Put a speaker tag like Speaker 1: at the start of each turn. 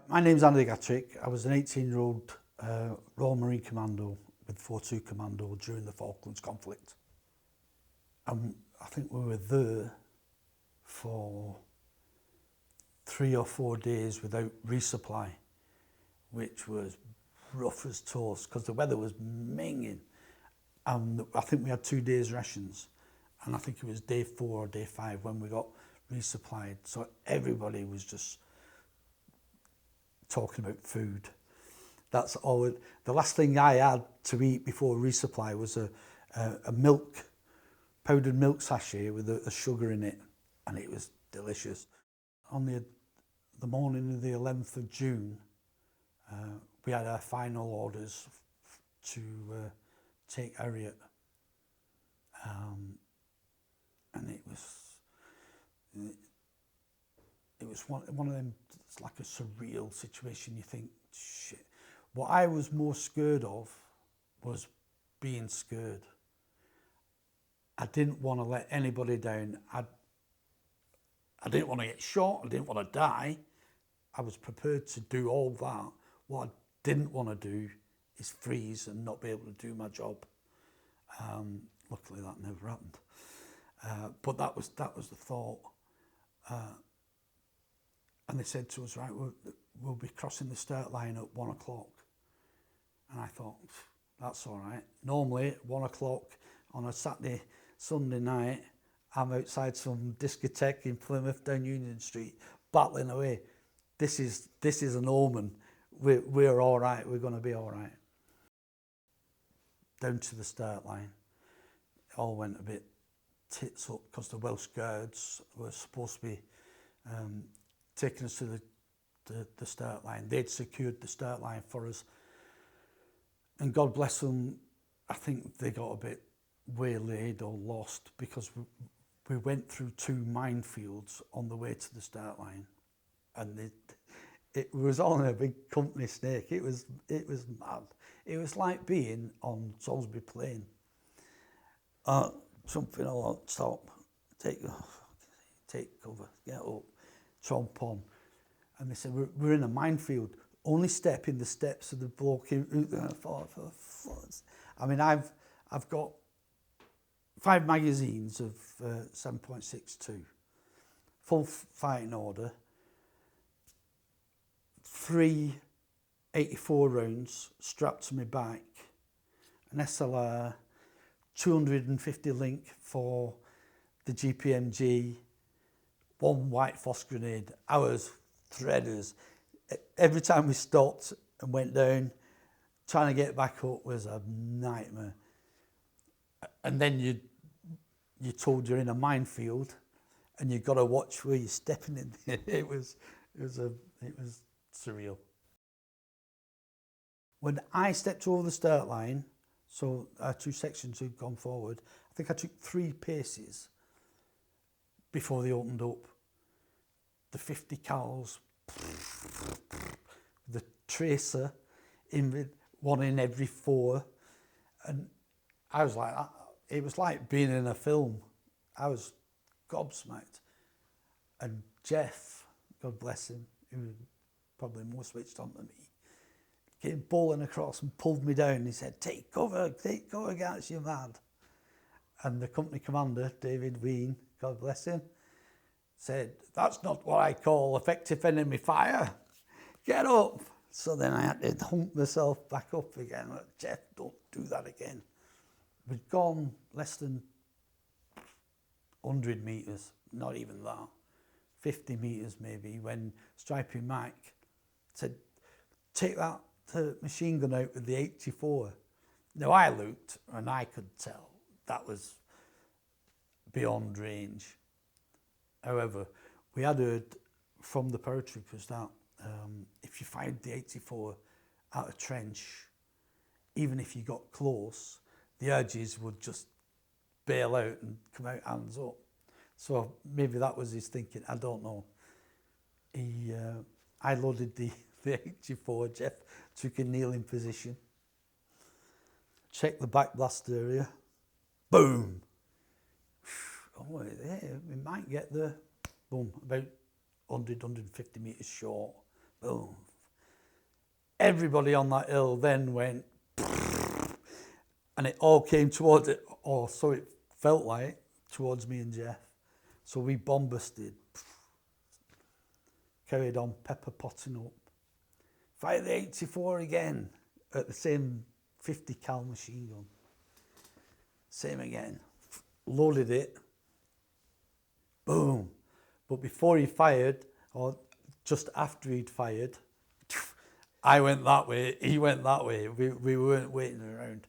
Speaker 1: My name's Andy Gatrick. I was an 18-year-old Royal Marine Commando with 4-2 Commando during the Falklands conflict. And I think we were there for 3 or 4 days without resupply, which was rough as toast because the weather was minging. And I think we had 2 days rations. And I think it was day 4 or day 5 when we got resupplied. So everybody was just talking about food. That's all. The last thing I had to eat before resupply was a powdered milk sachet with a sugar in it, and it was delicious. On the morning of the 11th of June, we had our final orders to take HARRIET, and it was one of them. It's like a surreal situation. You think, shit. What I was more scared of was being scared. I didn't want to let anybody down. I didn't want to get shot. I didn't want to die. I was prepared to do all that. What I didn't want to do is freeze and not be able to do my job. Luckily, that never happened. But that was the thought. And they said to us, right, we'll be crossing the start line at 1 o'clock. And I thought, that's all right. Normally, at 1 o'clock on a Saturday, Sunday night, I'm outside some discotheque in Plymouth down Union Street, battling away. This is an omen. We're all right. We're going to be all right. Down to the start line, it all went a bit tits up because the Welsh Guards were supposed to be taking us to the start line. They'd secured the start line for us. And God bless them, I think they got a bit waylaid or lost because we went through 2 minefields on the way to the start line. And it was on a big company snake. It was mad. It was like being on Salisbury Plain. Something along, stop, take cover, get up, tromp on. And they said, we're in a minefield. Only step in the steps of the bloke who I mean, I've got 5 magazines of 7.62, full fighting order, 3 84 rounds strapped to my back, an SLR, 250 link for the GPMG, 1 white phos grenade. Ours threaders. Every time we stopped and went down, trying to get back up was a nightmare. And then you're told you're in a minefield, and you've got to watch where you're stepping in. It was surreal. When I stepped over the start line, so our 2 sections had gone forward, I think I took 3 paces before they opened up. The 50 cals, the tracer, one in every 4. And I was like, it was like being in a film. I was gobsmacked. And Jeff, God bless him, who was probably more switched on than me, came bowling across and pulled me down. He said, take cover, guys, you're mad. And the company commander, David Ween, God bless him, said, that's not what I call effective enemy fire. Get up. So then I had to hump myself back up again. Like, Jeff, don't do that again. We'd gone less than 100 metres, not even that, 50 metres maybe, when Stripey Mac said, take that machine gun out with the 84. Now I looked and I could tell that was beyond range. However, we had heard from the paratroopers that if you fired the 84 out of trench, even if you got close, the edges would just bail out and come out hands up. So maybe that was his thinking, I don't know. I loaded the 84, Jeff took a kneeling position, checked the back blast area, boom. Oh, yeah, we might get there. Boom, about 100, 150 metres short. boom. Everybody on that hill then went, and it all came towards it, or so it felt like, towards me and Jeff. So we bombasted, carried on pepper potting up. Fire the 84 again at the same 50 cal machine gun. Same again. Loaded it. Boom. But before he fired, or just after he'd fired, I went that way, he went that way. We weren't waiting around.